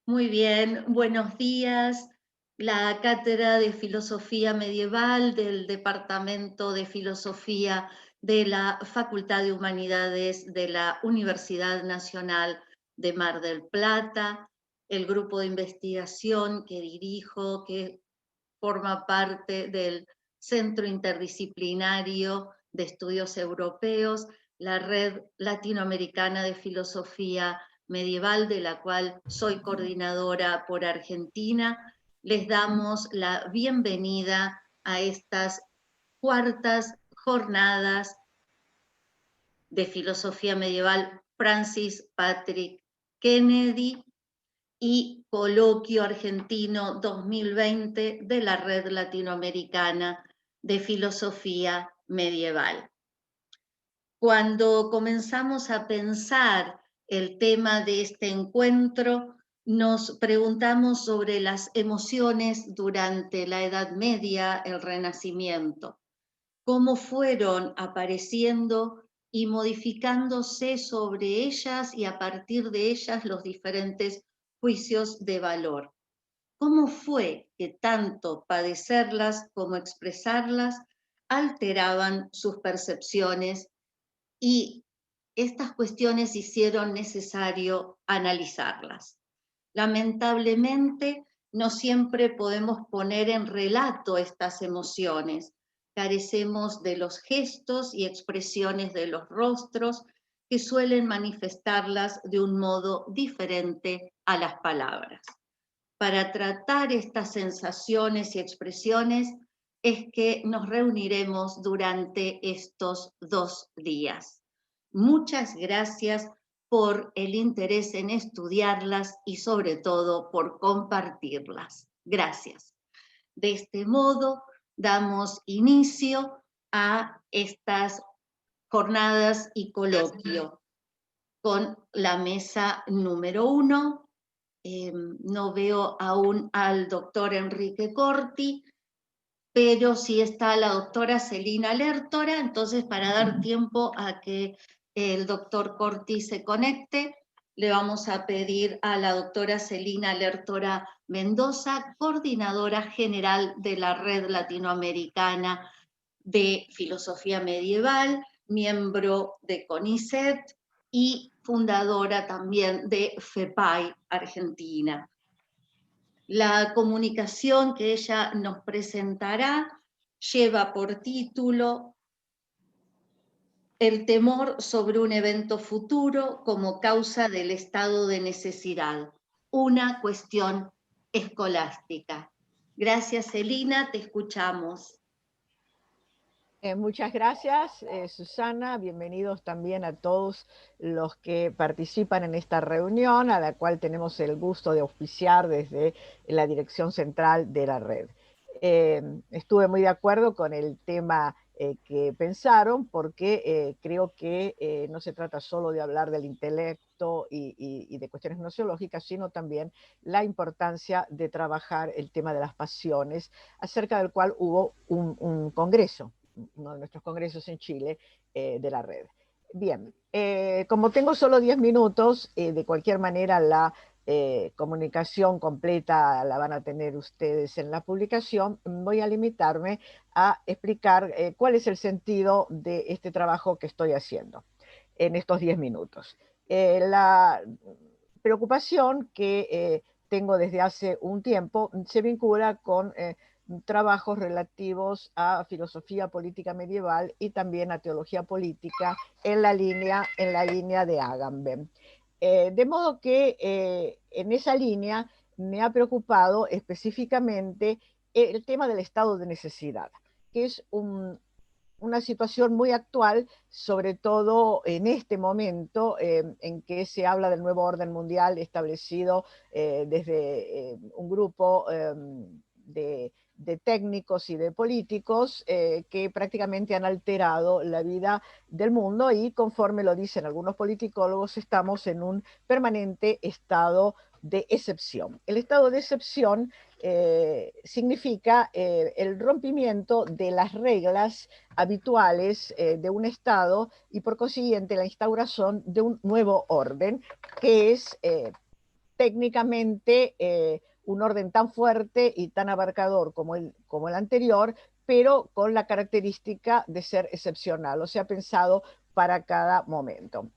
Muy bien, buenos días. La Cátedra de Filosofía Medieval del Departamento de Filosofía de la Facultad de Humanidades de la Universidad Nacional de Mar del Plata, el grupo de investigación que dirijo, que forma parte del Centro Interdisciplinario de Estudios Europeos, la Red Latinoamericana de Filosofía Medieval, de la cual soy coordinadora por Argentina. Les damos la bienvenida a estas cuartas jornadas de filosofía medieval Francis Patrick Kennedy y Coloquio Argentino 2020 de la Red Latinoamericana de Filosofía Medieval. Cuando comenzamos a pensar el tema de este encuentro, nos preguntamos sobre las emociones durante la Edad Media, el Renacimiento, cómo fueron apareciendo y modificándose sobre ellas y a partir de ellas los diferentes juicios de valor. ¿Cómo fue que tanto padecerlas como expresarlas alteraban sus percepciones y estas cuestiones hicieron necesario analizarlas? Lamentablemente, no siempre podemos poner en relato estas emociones. Carecemos de los gestos y expresiones de los rostros que suelen manifestarlas de un modo diferente a las palabras. Para tratar estas sensaciones y expresiones es que nos reuniremos durante estos 2 días. Muchas gracias por el interés en estudiarlas y sobre todo por compartirlas. Gracias. De este modo, damos inicio a estas jornadas y coloquio con la mesa número 1. No veo aún al doctor Enrique Corti, pero sí está la doctora Celina Lertora. Entonces, para dar tiempo a que el doctor Corti se conecte, le vamos a pedir a la doctora Celina Lertora Mendoza, coordinadora general de la Red Latinoamericana de Filosofía Medieval, miembro de CONICET y fundadora también de FEPAI Argentina. La comunicación que ella nos presentará lleva por título El temor sobre un evento futuro como causa del estado de necesidad, una cuestión escolástica. Gracias, Celina, te escuchamos. Muchas gracias, Susana. Bienvenidos también a todos los que participan en esta reunión, a la cual tenemos el gusto de auspiciar desde la dirección central de la red. Estuve muy de acuerdo con el tema que pensaron, porque creo que no se trata solo de hablar del intelecto y de cuestiones nociológicas, sino también la importancia de trabajar el tema de las pasiones, acerca del cual hubo un congreso, uno de nuestros congresos en Chile, de la red. Bien, como tengo solo 10 minutos, de cualquier manera la comunicación completa la van a tener ustedes en la publicación. Voy a limitarme a explicar cuál es el sentido de este trabajo que estoy haciendo en estos 10 minutos. La preocupación que tengo desde hace un tiempo se vincula con trabajos relativos a filosofía política medieval y también a teología política en la línea de Agamben. De modo que en esa línea me ha preocupado específicamente el tema del estado de necesidad, que es una situación muy actual, sobre todo en este momento en que se habla del nuevo orden mundial establecido desde un grupo de técnicos y de políticos que prácticamente han alterado la vida del mundo, y conforme lo dicen algunos politicólogos, estamos en un permanente estado de excepción. El estado de excepción significa el rompimiento de las reglas habituales de un Estado, y por consiguiente la instauración de un nuevo orden, que es técnicamente un orden tan fuerte y tan abarcador como el anterior, pero con la característica de ser excepcional, o sea, pensado para cada momento.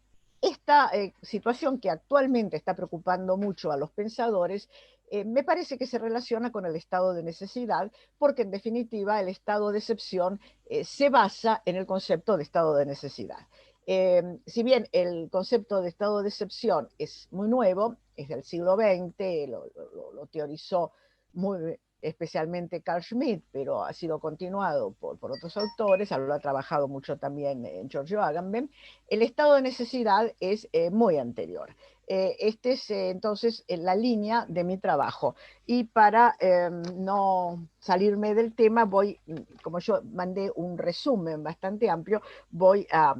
Esta situación que actualmente está preocupando mucho a los pensadores, me parece que se relaciona con el estado de necesidad, porque en definitiva el estado de excepción se basa en el concepto de estado de necesidad. Si bien el concepto de estado de excepción es muy nuevo, es del siglo XX, lo teorizó muy especialmente Carl Schmitt, pero ha sido continuado por otros autores, lo ha trabajado mucho también Giorgio Agamben. El estado de necesidad es muy anterior. Este es entonces la línea de mi trabajo. Y para no salirme del tema, como yo mandé un resumen bastante amplio, voy a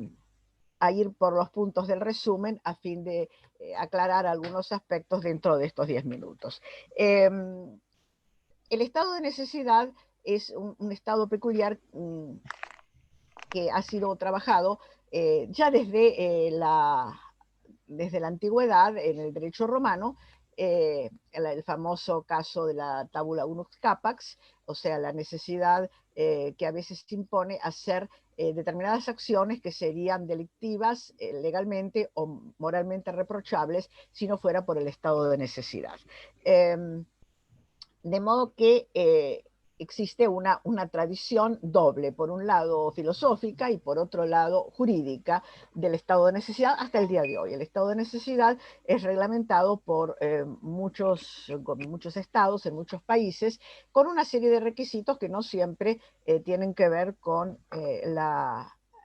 ir por los puntos del resumen a fin de aclarar algunos aspectos dentro de estos 10 minutos. El estado de necesidad es un estado peculiar que ha sido trabajado ya desde la antigüedad en el derecho romano, el famoso caso de la tabula unus capax, o sea, la necesidad que a veces se impone hacer determinadas acciones que serían delictivas legalmente o moralmente reprochables si no fuera por el estado de necesidad. De modo que existe una tradición doble, por un lado filosófica y por otro lado jurídica del estado de necesidad hasta el día de hoy. El estado de necesidad es reglamentado por muchos estados en muchos países con una serie de requisitos que no siempre tienen que ver con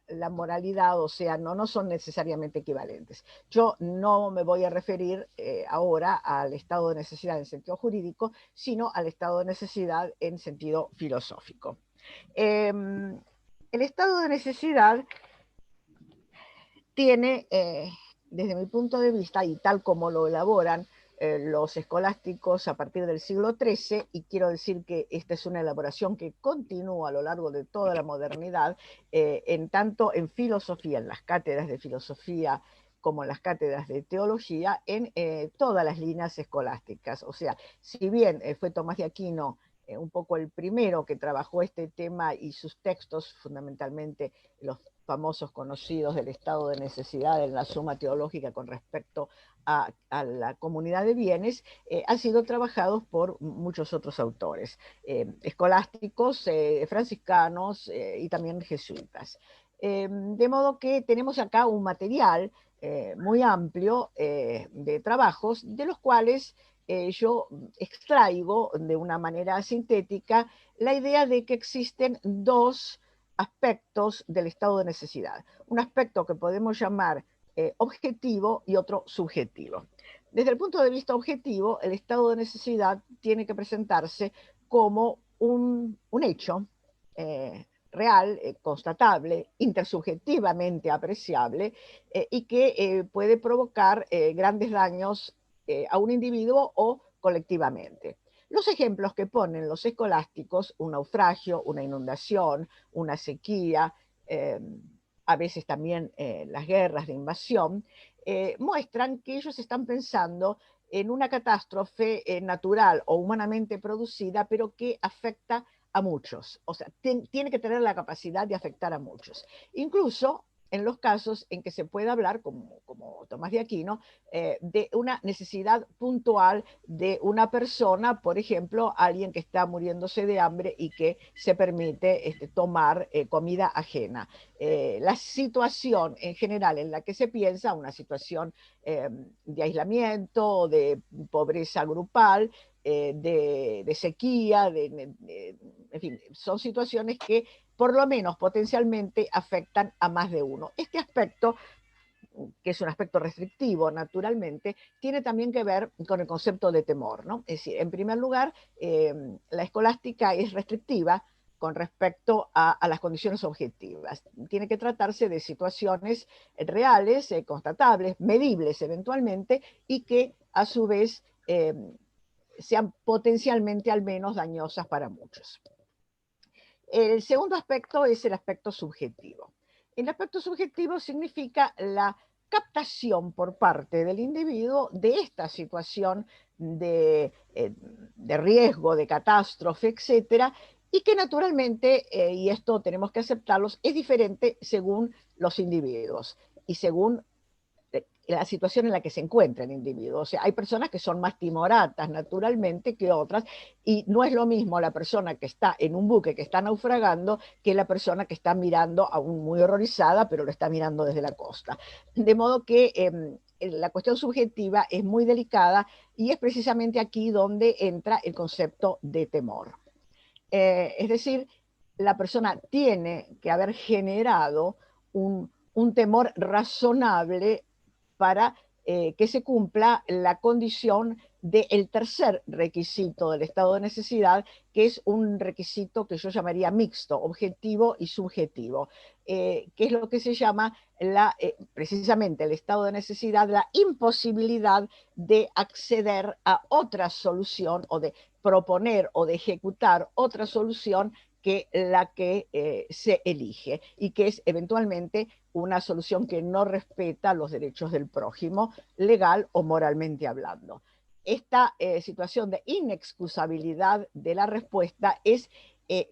la moralidad, o sea, no son necesariamente equivalentes. Yo no me voy a referir ahora al estado de necesidad en sentido jurídico, sino al estado de necesidad en sentido filosófico. El estado de necesidad tiene, desde mi punto de vista, y tal como lo elaboran los escolásticos a partir del siglo XIII, y quiero decir que esta es una elaboración que continúa a lo largo de toda la modernidad, en tanto en filosofía, en las cátedras de filosofía, como en las cátedras de teología, en todas las líneas escolásticas. O sea, si bien fue Tomás de Aquino un poco el primero que trabajó este tema y sus textos, fundamentalmente los famosos conocidos del estado de necesidad en la Suma Teológica con respecto a la comunidad de bienes, han sido trabajados por muchos otros autores, escolásticos, franciscanos y también jesuitas. De modo que tenemos acá un material muy amplio de trabajos, de los cuales yo extraigo de una manera sintética la idea de que existen dos aspectos del estado de necesidad. Un aspecto que podemos llamar objetivo y otro subjetivo. Desde el punto de vista objetivo, el estado de necesidad tiene que presentarse como un hecho real, constatable, intersubjetivamente apreciable y que puede provocar grandes daños a un individuo o colectivamente. Los ejemplos que ponen los escolásticos, un naufragio, una inundación, una sequía, a veces también las guerras de invasión, muestran que ellos están pensando en una catástrofe natural o humanamente producida, pero que afecta a muchos. O sea, tiene que tener la capacidad de afectar a muchos. Incluso en los casos en que se puede hablar, como Tomás de Aquino, de una necesidad puntual de una persona, por ejemplo, alguien que está muriéndose de hambre y que se permite tomar comida ajena. La situación en general en la que se piensa, una situación de aislamiento, de pobreza grupal, de sequía, en fin, son situaciones que por lo menos potencialmente afectan a más de uno. Este aspecto, que es un aspecto restrictivo, naturalmente, tiene también que ver con el concepto de temor, ¿no? Es decir, en primer lugar, la escolástica es restrictiva con respecto a las condiciones objetivas. Tiene que tratarse de situaciones reales, constatables, medibles eventualmente, y que a su vez sean potencialmente al menos dañosas para muchos. El segundo aspecto es el aspecto subjetivo. El aspecto subjetivo significa la captación por parte del individuo de esta situación de riesgo, de catástrofe, etcétera, y que naturalmente, y esto tenemos que aceptarlos, es diferente según los individuos y según la situación en la que se encuentra el individuo. O sea, hay personas que son más timoratas naturalmente que otras, y no es lo mismo la persona que está en un buque que está naufragando que la persona que está mirando, aún muy horrorizada, pero lo está mirando desde la costa. De modo que la cuestión subjetiva es muy delicada y es precisamente aquí donde entra el concepto de temor. Es decir, la persona tiene que haber generado un temor razonable para que se cumpla la condición del tercer requisito del estado de necesidad, que es un requisito que yo llamaría mixto, objetivo y subjetivo, que es lo que se llama precisamente el estado de necesidad, la imposibilidad de acceder a otra solución o de proponer o de ejecutar otra solución que la que se elige y que es eventualmente una solución que no respeta los derechos del prójimo, legal o moralmente hablando. Esta situación de inexcusabilidad de la respuesta es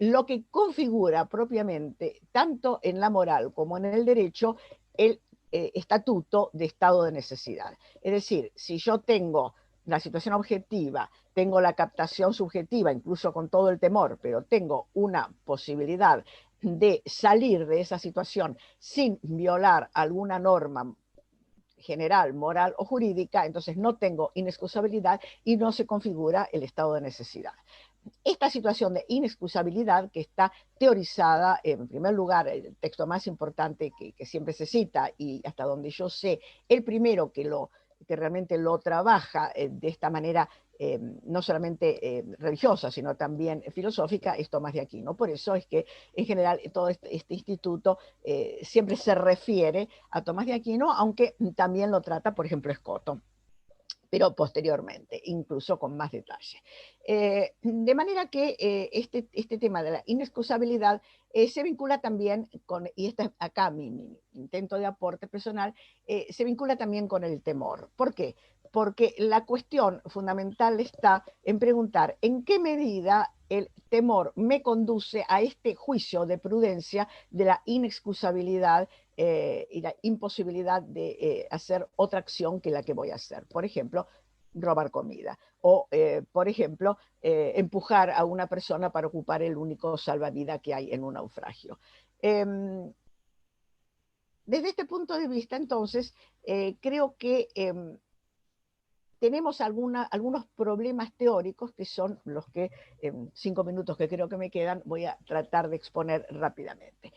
lo que configura propiamente, tanto en la moral como en el derecho, el estatuto de estado de necesidad. Es decir, si yo tengo la situación objetiva, tengo la captación subjetiva, incluso con todo el temor, pero tengo una posibilidad de salir de esa situación sin violar alguna norma general, moral o jurídica, entonces no tengo inexcusabilidad y no se configura el estado de necesidad. Esta situación de inexcusabilidad que está teorizada, en primer lugar, el texto más importante que siempre se cita y hasta donde yo sé, el primero que realmente lo trabaja de esta manera no solamente religiosa, sino también filosófica, es Tomás de Aquino. Por eso es que en general todo este instituto siempre se refiere a Tomás de Aquino, aunque también lo trata, por ejemplo, Escoto, pero posteriormente, incluso con más detalle. De manera que este tema de la inexcusabilidad se vincula también con, y este es acá mi intento de aporte personal, se vincula también con el temor. ¿Por qué? Porque la cuestión fundamental está en preguntar en qué medida el temor me conduce a este juicio de prudencia de la inexcusabilidad y la imposibilidad de hacer otra acción que la que voy a hacer. Por ejemplo, robar comida. O, por ejemplo, empujar a una persona para ocupar el único salvavidas que hay en un naufragio. Desde este punto de vista, entonces, creo que tenemos algunos problemas teóricos que son los que en 5 minutos que creo que me quedan voy a tratar de exponer rápidamente.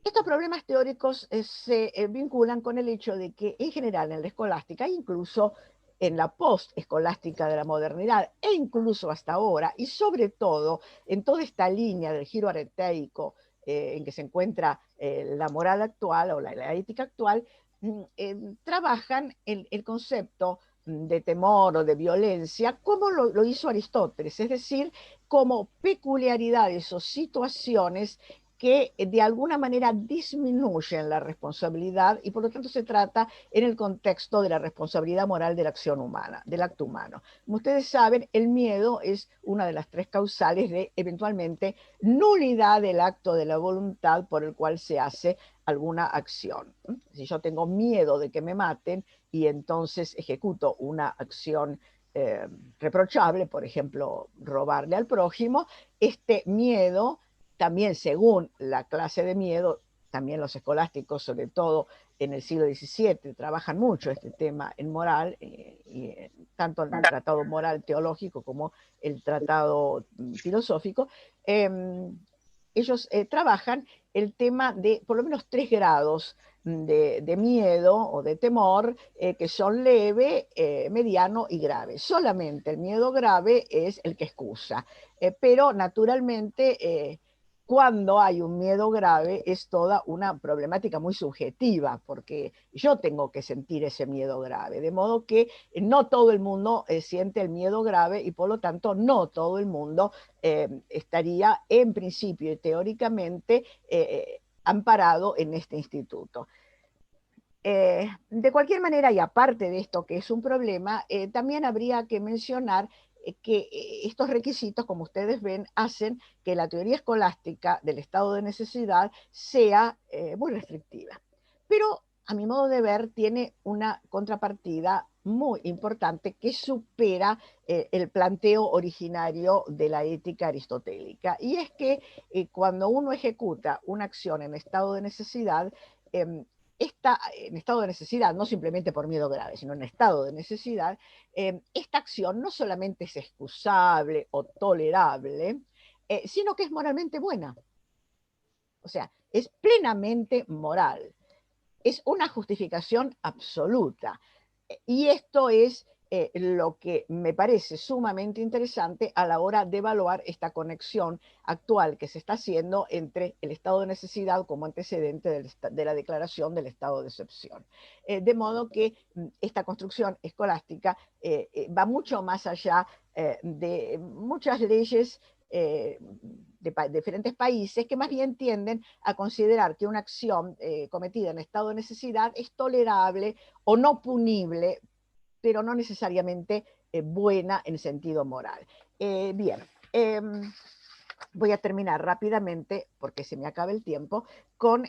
Estos problemas teóricos se vinculan con el hecho de que en general en la escolástica, incluso en la post-escolástica de la modernidad, e incluso hasta ahora, y sobre todo en toda esta línea del giro areteico en que se encuentra la moral actual o la ética actual, trabajan el concepto de temor o de violencia como lo hizo Aristóteles, es decir, como peculiaridades o situaciones que de alguna manera disminuyen la responsabilidad y por lo tanto se trata en el contexto de la responsabilidad moral de la acción humana, del acto humano. Como ustedes saben, el miedo es una de las tres causales de eventualmente nulidad del acto de la voluntad por el cual se hace alguna acción. Si yo tengo miedo de que me maten y entonces ejecuto una acción reprochable, por ejemplo, robarle al prójimo, este miedo también según la clase de miedo, también los escolásticos, sobre todo en el siglo XVII, trabajan mucho este tema en moral, tanto en el tratado moral teológico como el tratado filosófico. Ellos trabajan el tema de por lo menos 3 grados de miedo o de temor que son leve, mediano y grave. Solamente el miedo grave es el que excusa, pero naturalmente cuando hay un miedo grave es toda una problemática muy subjetiva, porque yo tengo que sentir ese miedo grave, de modo que no todo el mundo siente el miedo grave y por lo tanto no todo el mundo estaría en principio y teóricamente amparado en este instituto. De cualquier manera, y aparte de esto que es un problema, también habría que mencionar que estos requisitos, como ustedes ven, hacen que la teoría escolástica del estado de necesidad sea muy restrictiva. Pero, a mi modo de ver, tiene una contrapartida muy importante que supera el planteo originario de la ética aristotélica. Y es que cuando uno ejecuta una acción en estado de necesidad, está en estado de necesidad, no simplemente por miedo grave, sino en estado de necesidad, esta acción no solamente es excusable o tolerable, sino que es moralmente buena. O sea, es plenamente moral. Es una justificación absoluta. Y esto es lo que me parece sumamente interesante a la hora de evaluar esta conexión actual que se está haciendo entre el estado de necesidad como antecedente de la declaración del estado de excepción. De modo que esta construcción escolástica va mucho más allá de muchas leyes de diferentes países que más bien tienden a considerar que una acción cometida en estado de necesidad es tolerable o no punible, pero no necesariamente buena en sentido moral. Bien, voy a terminar rápidamente, porque se me acaba el tiempo, con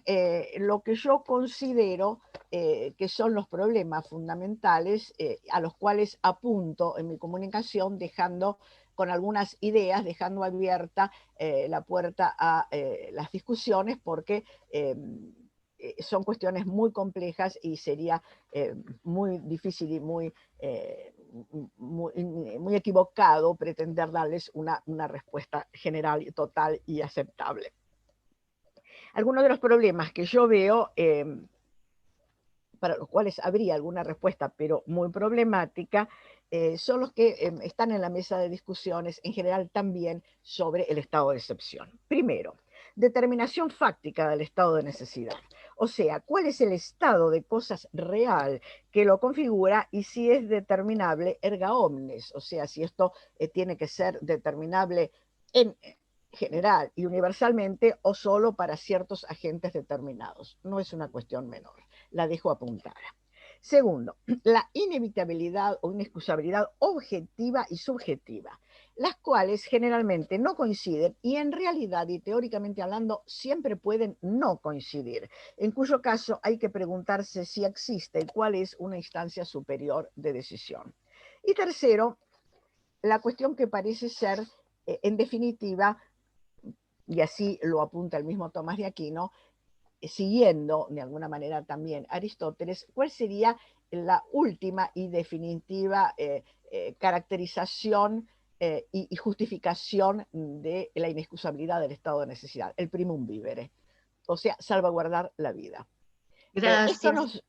lo que yo considero que son los problemas fundamentales a los cuales apunto en mi comunicación, dejando con algunas ideas, dejando abierta la puerta a las discusiones, porque son cuestiones muy complejas y sería muy difícil y muy equivocado pretender darles una respuesta general, total y aceptable. Algunos de los problemas que yo veo, para los cuales habría alguna respuesta, pero muy problemática, son los que están en la mesa de discusiones en general también sobre el estado de excepción. Primero, determinación fáctica del estado de necesidad. O sea, cuál es el estado de cosas real que lo configura y si es determinable erga omnes, o sea, si esto tiene que ser determinable en general y universalmente o solo para ciertos agentes determinados. No es una cuestión menor, la dejo apuntada. Segundo, la inevitabilidad o inexcusabilidad objetiva y subjetiva, las cuales generalmente no coinciden y en realidad y teóricamente hablando siempre pueden no coincidir, en cuyo caso hay que preguntarse si existe y cuál es una instancia superior de decisión. Y tercero, la cuestión que parece ser, en definitiva, y así lo apunta el mismo Tomás de Aquino, siguiendo de alguna manera también Aristóteles, ¿cuál sería la última y definitiva caracterización y justificación de la inexcusabilidad del estado de necesidad? El primum vivere, o sea, salvaguardar la vida. Esto Gracias.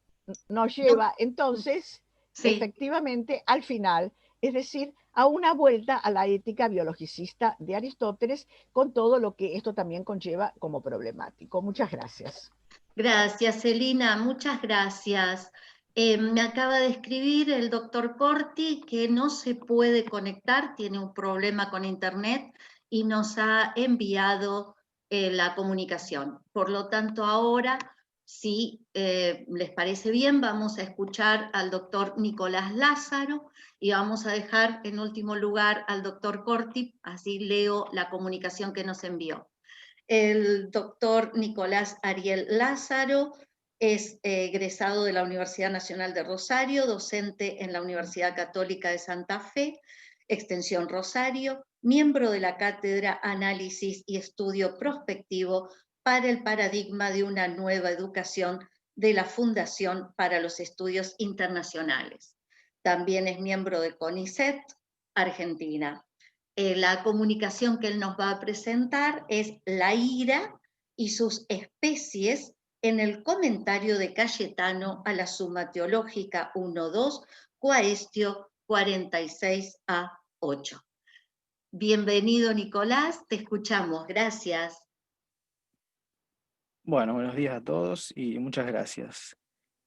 nos lleva entonces Sí. efectivamente al final, es decir, a una vuelta a la ética biologicista de Aristóteles, con todo lo que esto también conlleva como problemático. Muchas gracias. Gracias, Celina, muchas gracias. Me acaba de escribir el doctor Corti que no se puede conectar, tiene un problema con internet y nos ha enviado la comunicación. Por lo tanto, ahora, si les parece bien, vamos a escuchar al doctor Nicolás Lázaro y vamos a dejar en último lugar al doctor Corti, así leo la comunicación que nos envió. El doctor Nicolás Ariel Lázaro es egresado de la Universidad Nacional de Rosario, docente en la Universidad Católica de Santa Fe, Extensión Rosario, miembro de la Cátedra Análisis y Estudio Prospectivo para el Paradigma de una Nueva Educación de la Fundación para los Estudios Internacionales. También es miembro de CONICET, Argentina. La comunicación que él nos va a presentar es la ira y sus especies en el comentario de Cayetano a la Suma Teológica 1.2, Quaestio 46a8. Bienvenido, Nicolás, te escuchamos, gracias. Bueno, buenos días a todos y muchas gracias.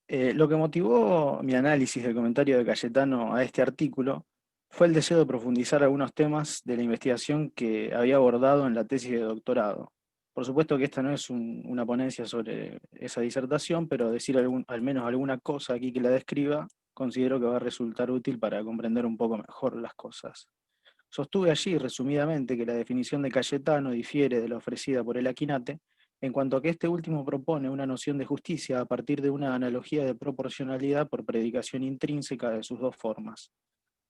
Lo que motivó mi análisis del comentario de Cayetano a este artículo fue el deseo de profundizar algunos temas de la investigación que había abordado en la tesis de doctorado. Por supuesto que esta no es una ponencia sobre esa disertación, pero decir al menos alguna cosa aquí que la describa, considero que va a resultar útil para comprender un poco mejor las cosas. Sostuve allí, resumidamente, que la definición de Cayetano difiere de la ofrecida por el Aquinate, en cuanto a que este último propone una noción de justicia a partir de una analogía de proporcionalidad por predicación intrínseca de sus dos formas: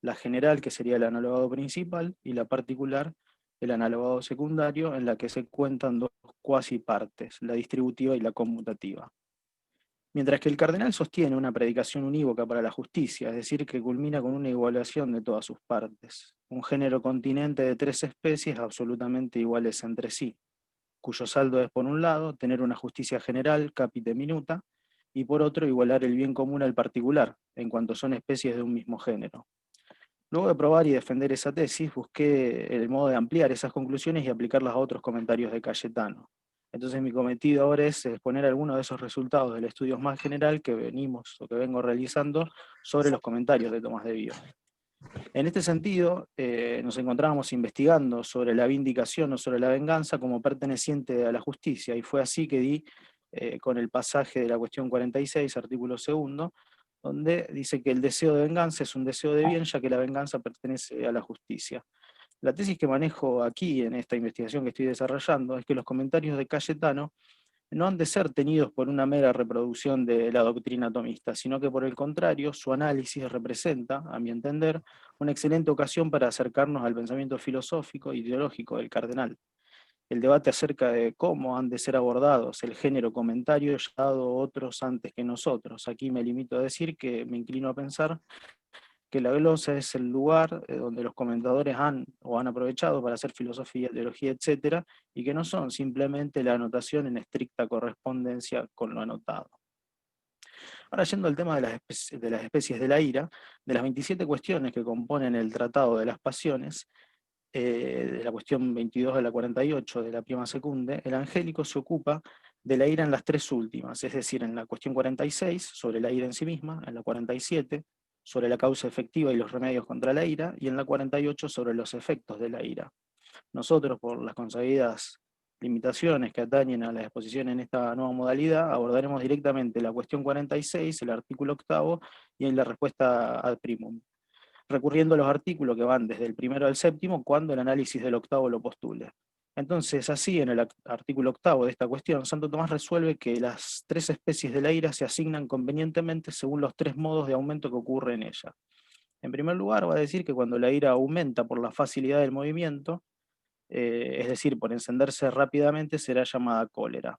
la general, que sería el analogado principal, y la particular, el analogado secundario, en la que se cuentan dos cuasi partes, la distributiva y la conmutativa. Mientras que el cardenal sostiene una predicación unívoca para la justicia, es decir, que culmina con una igualación de todas sus partes, un género continente de tres especies absolutamente iguales entre sí, cuyo saldo es, por un lado, tener una justicia general, capite minuta, y por otro, igualar el bien común al particular, en cuanto son especies de un mismo género. Luego de probar y defender esa tesis, busqué el modo de ampliar esas conclusiones y aplicarlas a otros comentarios de Cayetano. Entonces mi cometido ahora es exponer algunos de esos resultados del estudio más general que vengo realizando sobre los comentarios de Tomás de Vío. En este sentido, nos encontrábamos investigando sobre la vindicación o sobre la venganza como perteneciente a la justicia, y fue así que di con el pasaje de la cuestión 46, artículo 2, donde dice que el deseo de venganza es un deseo de bien, ya que la venganza pertenece a la justicia. La tesis que manejo aquí, en esta investigación que estoy desarrollando, es que los comentarios de Cayetano no han de ser tenidos por una mera reproducción de la doctrina tomista, sino que por el contrario, su análisis representa, a mi entender, una excelente ocasión para acercarnos al pensamiento filosófico e ideológico del cardenal. El debate acerca de cómo han de ser abordados el género comentario ya ha dado otros antes que nosotros. Aquí me limito a decir que me inclino a pensar que la glosa es el lugar donde los comentadores han aprovechado para hacer filosofía, teología, etc., y que no son simplemente la anotación en estricta correspondencia con lo anotado. Ahora, yendo al tema de las especies de la ira, de las 27 cuestiones que componen el Tratado de las Pasiones, de la cuestión 22 a la 48 de la Prima Secunde, el angélico se ocupa de la ira en las tres últimas, es decir, en la cuestión 46, sobre la ira en sí misma, en la 47, sobre la causa efectiva y los remedios contra la ira, y en la 48, sobre los efectos de la ira. Nosotros, por las consabidas limitaciones que atañen a la exposición en esta nueva modalidad, abordaremos directamente la cuestión 46, el artículo 8, y en la respuesta ad primum, recurriendo a los artículos que van desde el primero al séptimo, cuando el análisis del octavo lo postule. Entonces, así, en el artículo 8 de esta cuestión, Santo Tomás resuelve que las tres especies de la ira se asignan convenientemente según los tres modos de aumento que ocurre en ella. En primer lugar, va a decir que cuando la ira aumenta por la facilidad del movimiento, es decir, por encenderse rápidamente, será llamada cólera.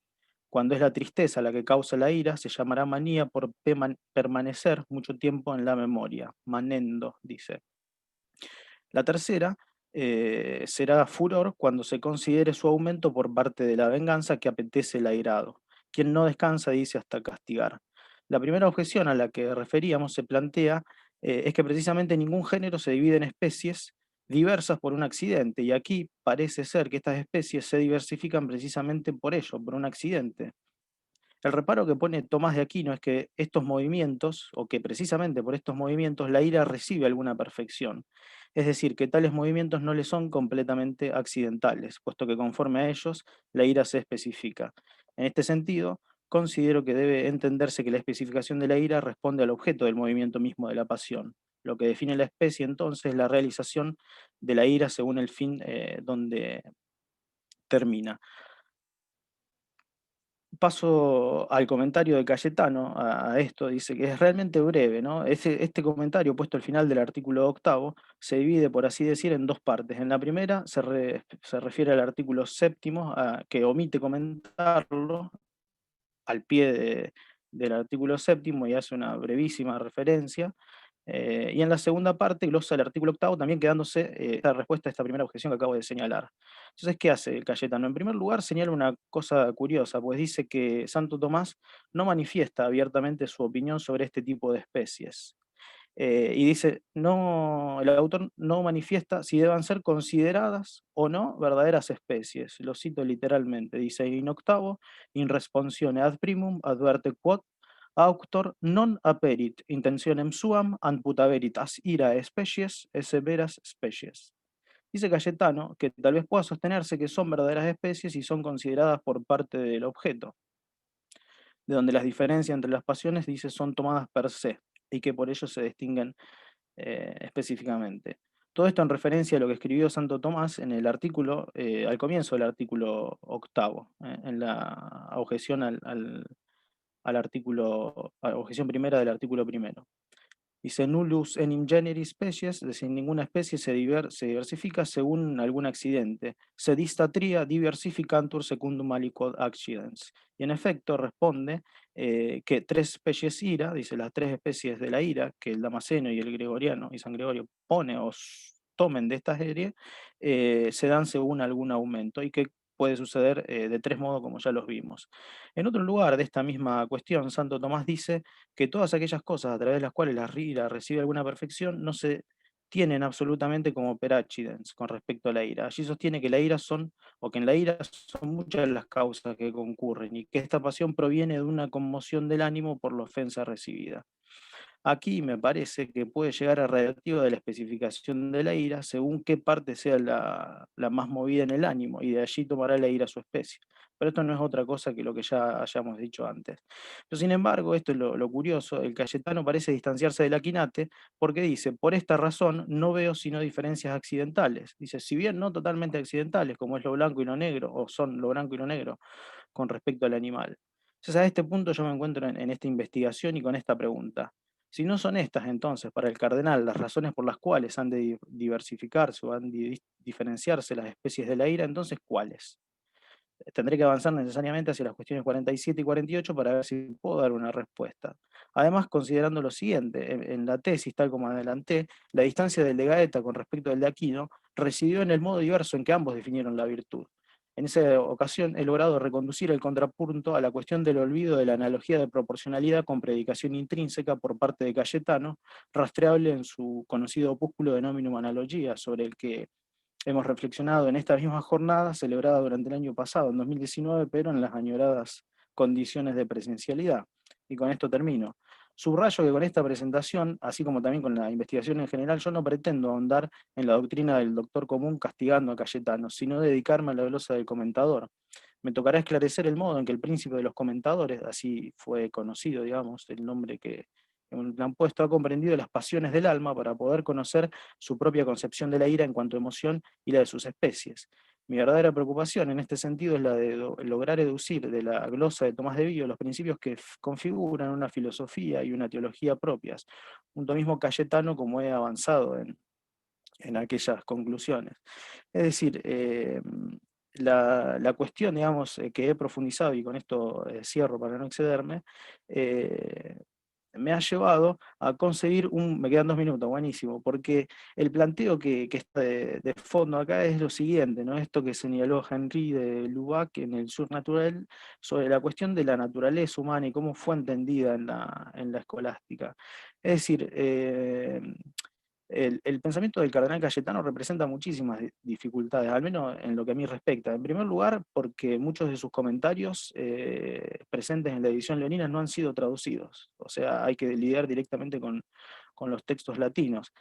Cuando es la tristeza la que causa la ira, se llamará manía por permanecer mucho tiempo en la memoria. Manendo, dice. La tercera será furor cuando se considere su aumento por parte de la venganza que apetece el airado. Quien no descansa, dice, hasta castigar. La primera objeción a la que referíamos se plantea es que precisamente ningún género se divide en especies diversas por un accidente, y aquí parece ser que estas especies se diversifican precisamente por ello, por un accidente. El reparo que pone Tomás de Aquino es que estos movimientos, o que precisamente por estos movimientos, la ira recibe alguna perfección. Es decir, que tales movimientos no le son completamente accidentales, puesto que conforme a ellos, la ira se especifica. En este sentido, considero que debe entenderse que la especificación de la ira responde al objeto del movimiento mismo de la pasión. Lo que define la especie, entonces, es la realización de la ira según el fin donde termina. Paso al comentario de Cayetano a esto, dice que es realmente breve, ¿no? Este comentario puesto al final del artículo 8 se divide, por así decir, en dos partes. En la primera se refiere al artículo 7, que omite comentarlo al pie del artículo 7 y hace una brevísima referencia. Y en la segunda parte glosa el artículo 8, también quedándose esta respuesta a esta primera objeción que acabo de señalar. Entonces, ¿qué hace Cayetano? En primer lugar, señala una cosa curiosa, pues dice que Santo Tomás no manifiesta abiertamente su opinión sobre este tipo de especies. Y dice, no, el autor no manifiesta si deban ser consideradas o no verdaderas especies. Lo cito literalmente, dice, in octavo, in responsione ad primum, adverte quod auctor non aperit intentionem suam, an putaverit as ira species, esse veras species. Dice Cayetano que tal vez pueda sostenerse que son verdaderas especies y son consideradas por parte del objeto, de donde las diferencias entre las pasiones, dice, son tomadas per se, y que por ello se distinguen específicamente. Todo esto en referencia a lo que escribió Santo Tomás en el artículo, al comienzo del artículo 8, en la objeción al artículo, a la objeción primera del artículo primero. Dice nullus enim generis species, es decir, ninguna especie se diversifica según algún accidente. Sedista tria diversificantur secundum aliquod accidens. Y en efecto responde que 3 especies ira, dice las 3 especies de la ira, que el Damasceno y el Gregoriano y San Gregorio pone o tomen de esta serie, se dan según algún aumento y que puede suceder de 3 modos como ya los vimos. En otro lugar de esta misma cuestión, Santo Tomás dice que todas aquellas cosas a través de las cuales la ira recibe alguna perfección no se tienen absolutamente como per accidens con respecto a la ira. Allí sostiene que la ira son, o que en la ira son muchas las causas que concurren y que esta pasión proviene de una conmoción del ánimo por la ofensa recibida. Aquí me parece que puede llegar a relativo de la especificación de la ira según qué parte sea la más movida en el ánimo, y de allí tomará la ira su especie. Pero esto no es otra cosa que lo que ya hayamos dicho antes. Pero sin embargo, esto es lo curioso, el Cayetano parece distanciarse del Aquinate porque dice, por esta razón no veo sino diferencias accidentales. Dice, si bien no totalmente accidentales, como es lo blanco y lo negro, o son lo blanco y lo negro, con respecto al animal. Entonces a este punto yo me encuentro en esta investigación y con esta pregunta. Si no son estas, entonces, para el cardenal, las razones por las cuales han de diversificarse o han de diferenciarse las especies de la ira, entonces, ¿cuáles? Tendré que avanzar necesariamente hacia las cuestiones 47 y 48 para ver si puedo dar una respuesta. Además, considerando lo siguiente, en la tesis, tal como adelanté, la distancia del de Gaeta con respecto al de Aquino residió en el modo diverso en que ambos definieron la virtud. En esa ocasión he logrado reconducir el contrapunto a la cuestión del olvido de la analogía de proporcionalidad con predicación intrínseca por parte de Cayetano, rastreable en su conocido opúsculo de Nominum Analogía, sobre el que hemos reflexionado en esta misma jornada celebrada durante el año pasado, en 2019, pero en las añoradas condiciones de presencialidad. Y con esto termino. Subrayo que con esta presentación, así como también con la investigación en general, yo no pretendo ahondar en la doctrina del doctor común castigando a Cayetano, sino dedicarme a la glosa del comentador. Me tocará esclarecer el modo en que el príncipe de los comentadores, así fue conocido, digamos, el nombre que le han puesto, ha comprendido las pasiones del alma para poder conocer su propia concepción de la ira en cuanto a emoción y la de sus especies. Mi verdadera preocupación en este sentido es la de lograr deducir de la glosa de Tomás de Vio los principios que configuran una filosofía y una teología propias, un mismo Cayetano como he avanzado en aquellas conclusiones. Es decir, la cuestión, digamos, que he profundizado, y con esto cierro para no excederme, me ha llevado a conseguir me quedan 2 minutos, buenísimo, porque el planteo que está de fondo acá es lo siguiente, ¿no? Esto que señaló Henry de Lubac en el Surnaturel, sobre la cuestión de la naturaleza humana y cómo fue entendida en la escolástica. Es decir, el pensamiento del cardenal Cayetano representa muchísimas dificultades, al menos en lo que a mí respecta. En primer lugar, porque muchos de sus comentarios presentes en la edición leonina no han sido traducidos, o sea, hay que lidiar directamente con los textos latinos.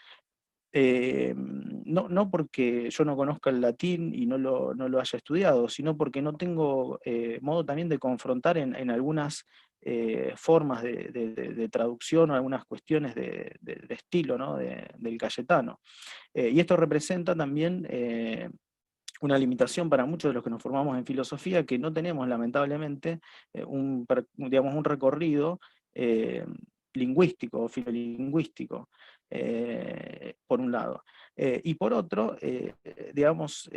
No porque yo no conozca el latín y no lo haya estudiado, sino porque no tengo modo también de confrontar en algunas formas de traducción o algunas cuestiones de estilo, ¿no? del Cayetano. Y esto representa también una limitación para muchos de los que nos formamos en filosofía, que no tenemos lamentablemente digamos, un recorrido lingüístico o filolingüístico, por un lado. Y por otro, digamos,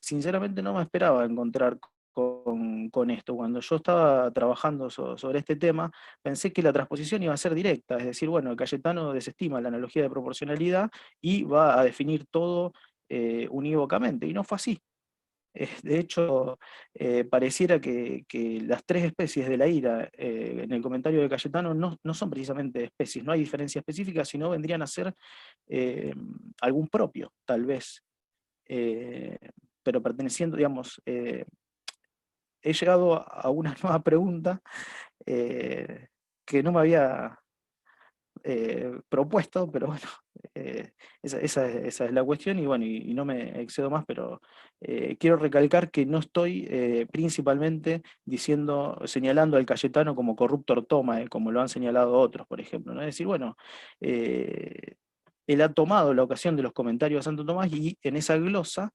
sinceramente no me esperaba encontrar con esto. Cuando yo estaba trabajando sobre este tema, pensé que la transposición iba a ser directa, es decir, bueno, Cayetano desestima la analogía de proporcionalidad y va a definir todo unívocamente, y no fue así. De hecho, pareciera que las 3 especies de la ira en el comentario de Cayetano no son precisamente especies, no hay diferencia específica, sino vendrían a ser algún propio, tal vez, eh, pero perteneciendo, digamos, he llegado a una nueva pregunta que no me había propuesto, pero bueno, esa es la cuestión, y bueno, y no me excedo más, pero quiero recalcar que no estoy principalmente señalando al Cayetano como corrupto ortoma, como lo han señalado otros, por ejemplo, ¿no? Es decir, bueno, él ha tomado la ocasión de los comentarios de Santo Tomás y en esa glosa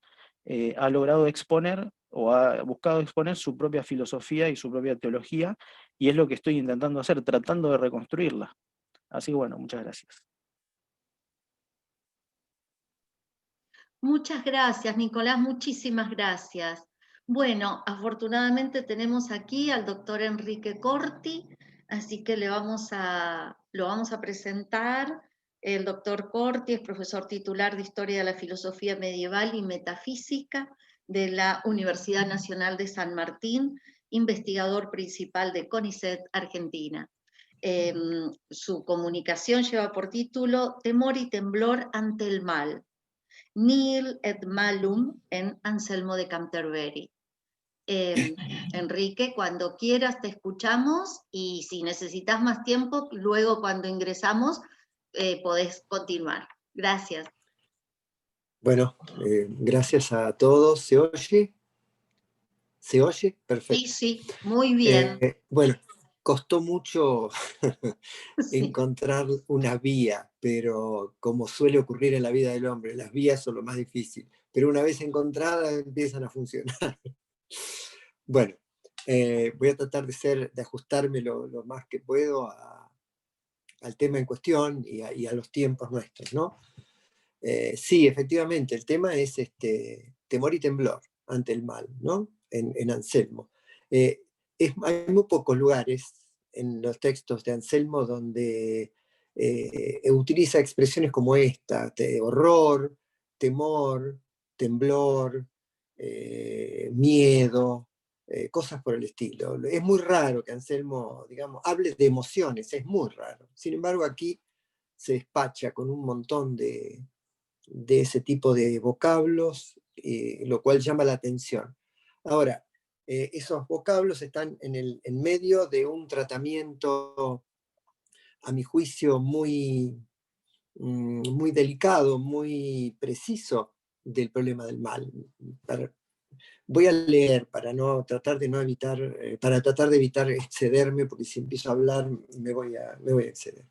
ha logrado exponer o ha buscado exponer su propia filosofía y su propia teología, y es lo que estoy intentando hacer, tratando de reconstruirla. Así que bueno, muchas gracias. Muchas gracias, Nicolás, muchísimas gracias. Bueno, afortunadamente tenemos aquí al doctor Enrique Corti, así que lo vamos a presentar. El doctor Corti es profesor titular de Historia de la Filosofía Medieval y Metafísica de la Universidad Nacional de San Martín, investigador principal de CONICET Argentina. Su comunicación lleva por título Temor y temblor ante el mal, Nihil et malum en Anselmo de Canterbury. Enrique, cuando quieras te escuchamos, y si necesitas más tiempo, luego cuando ingresamos podés continuar. Gracias. Bueno, gracias a todos. ¿Se oye? ¿Se oye? Perfecto. Sí, sí, muy bien. Bueno, costó mucho Sí. encontrar una vía, pero como suele ocurrir en la vida del hombre, las vías son lo más difícil, pero una vez encontradas empiezan a funcionar. Bueno, voy a tratar de ajustarme lo más que puedo al tema en cuestión y a los tiempos nuestros, ¿no? Sí, efectivamente, el tema es temor y temblor ante el mal, ¿no? En Anselmo. Hay muy pocos lugares en los textos de Anselmo donde utiliza expresiones como esta, horror, temor, temblor, miedo, cosas por el estilo. Es muy raro que Anselmo, digamos, hable de emociones, es muy raro. Sin embargo, aquí se despacha con un montón de ese tipo de vocablos, lo cual llama la atención. Ahora, esos vocablos están en medio de un tratamiento, a mi juicio, muy delicado, muy preciso del problema del mal. Voy a leer para tratar de evitar excederme, porque si empiezo a hablar me voy a exceder.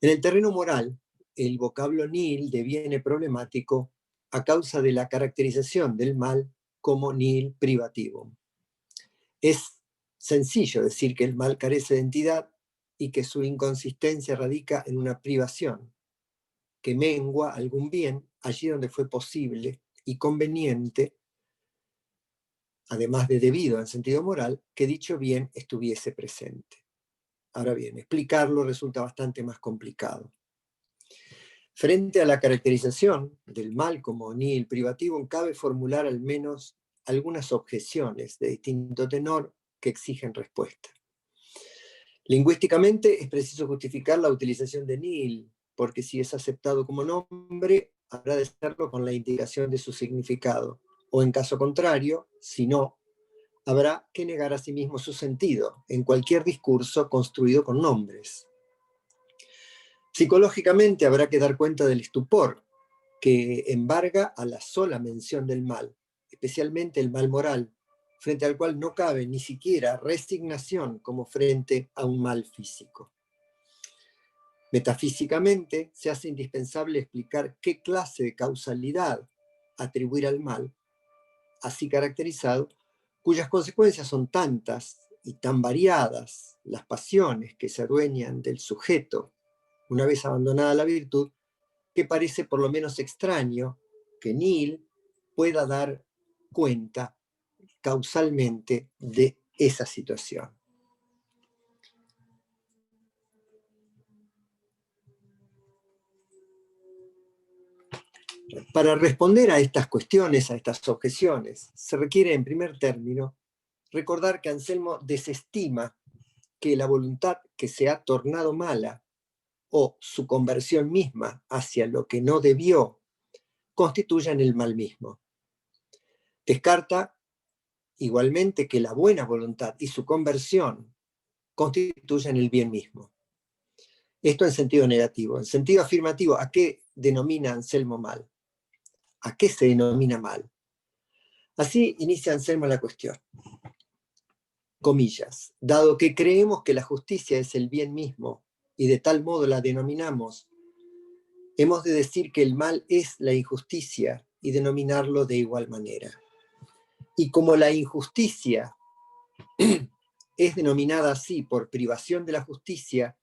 En el terreno moral, el vocablo nihil deviene problemático a causa de la caracterización del mal como nihil privativum. Es sencillo decir que el mal carece de entidad y que su inconsistencia radica en una privación, que mengua algún bien allí donde fue posible y conveniente, además de debido en sentido moral, que dicho bien estuviese presente. Ahora bien, explicarlo resulta bastante más complicado. Frente a la caracterización del mal como nihil privativum, cabe formular al menos algunas objeciones de distinto tenor que exigen respuesta. Lingüísticamente es preciso justificar la utilización de nihil, porque si es aceptado como nombre, habrá de serlo con la indicación de su significado, o en caso contrario, si no, habrá que negar a sí mismo su sentido en cualquier discurso construido con nombres. Psicológicamente habrá que dar cuenta del estupor que embarga a la sola mención del mal, especialmente el mal moral, frente al cual no cabe ni siquiera resignación como frente a un mal físico. Metafísicamente se hace indispensable explicar qué clase de causalidad atribuir al mal, así caracterizado, cuyas consecuencias son tantas y tan variadas las pasiones que se adueñan del sujeto una vez abandonada la virtud, que parece por lo menos extraño que nihil pueda dar cuenta causalmente de esa situación. Para responder a estas cuestiones, a estas objeciones, se requiere en primer término recordar que Anselmo desestima que la voluntad que se ha tornado mala o su conversión misma hacia lo que no debió constituyan el mal mismo. Descarta igualmente que la buena voluntad y su conversión constituyan el bien mismo. Esto en sentido negativo. En sentido afirmativo, ¿a qué denomina Anselmo mal? ¿A qué se denomina mal? Así inicia Anselmo la cuestión. Comillas, dado que creemos que la justicia es el bien mismo y de tal modo la denominamos, hemos de decir que el mal es la injusticia y denominarlo de igual manera. Y como la injusticia es denominada así por privación de la justicia,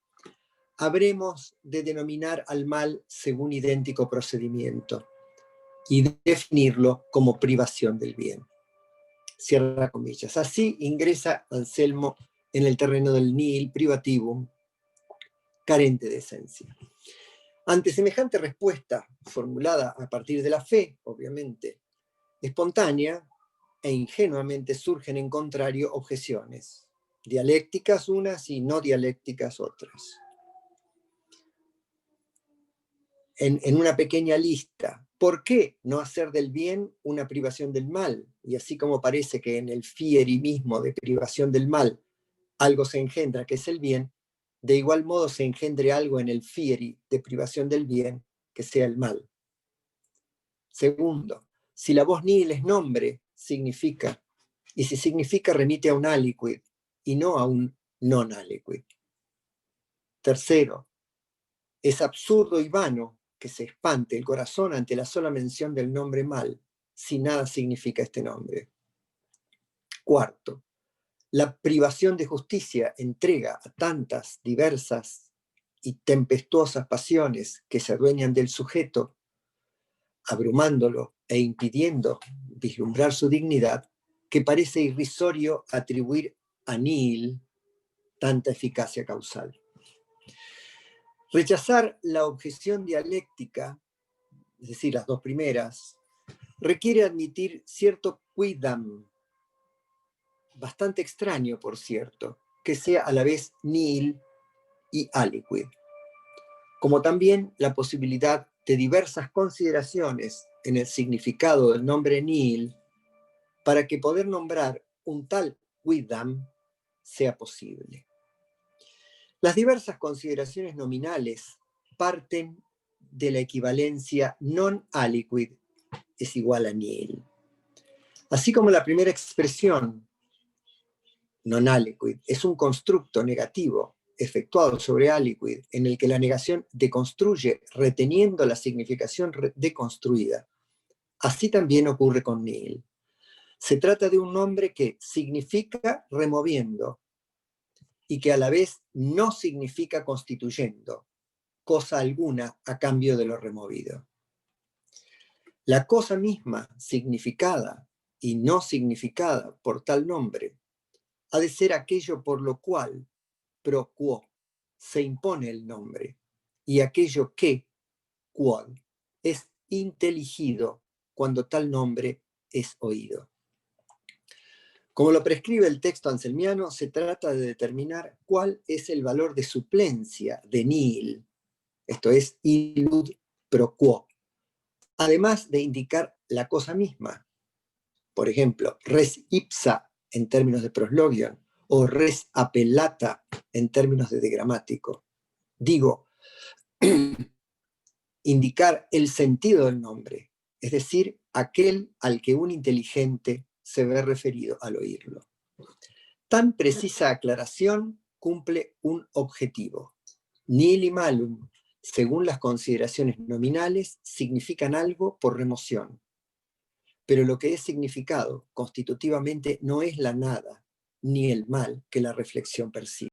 habremos de denominar al mal según idéntico procedimiento y definirlo como privación del bien. Cierra comillas. Así ingresa Anselmo en el terreno del nihil privativum, carente de esencia. Ante semejante respuesta, formulada a partir de la fe, obviamente, espontánea e ingenuamente surgen en contrario objeciones, dialécticas unas y no dialécticas otras. En una pequeña lista, ¿por qué no hacer del bien una privación del mal? Y así como parece que en el fieri mismo de privación del mal algo se engendra que es el bien, de igual modo se engendre algo en el fieri de privación del bien que sea el mal. Segundo, si la voz nihil es nombre, significa, y si significa remite a un aliquid y no a un non aliquid. Tercero, es absurdo y vano que se espante el corazón ante la sola mención del nombre mal, si nada significa este nombre. Cuarto, la privación de justicia entrega a tantas diversas y tempestuosas pasiones que se adueñan del sujeto, abrumándolo e impidiendo vislumbrar su dignidad, que parece irrisorio atribuir a nihil tanta eficacia causal. Rechazar la objeción dialéctica, es decir, las dos primeras, requiere admitir cierto quidam, bastante extraño, por cierto, que sea a la vez nihil y aliquid, como también la posibilidad de diversas consideraciones en el significado del nombre nihil para que poder nombrar un tal quidam sea posible. Las diversas consideraciones nominales parten de la equivalencia non aliquid es igual a nihil. Así como la primera expresión, non aliquid, es un constructo negativo efectuado sobre aliquid en el que la negación deconstruye reteniendo la significación deconstruida. Así también ocurre con nihil. Se trata de un nombre que significa removiendo y que a la vez no significa constituyendo cosa alguna a cambio de lo removido. La cosa misma, significada y no significada por tal nombre, ha de ser aquello por lo cual, pro quo, se impone el nombre, y aquello que, quod, es inteligido cuando tal nombre es oído. Como lo prescribe el texto anselmiano, se trata de determinar cuál es el valor de suplencia de nihil, esto es, illud pro quo, además de indicar la cosa misma. Por ejemplo, res ipsa en términos de proslogion o res appellata en términos de gramático. Digo, indicar el sentido del nombre, es decir, aquel al que un inteligente se ve referido al oírlo. Tan precisa aclaración cumple un objetivo. Nihil y malum, según las consideraciones nominales, significan algo por remoción. Pero lo que es significado constitutivamente no es la nada, ni el mal que la reflexión percibe.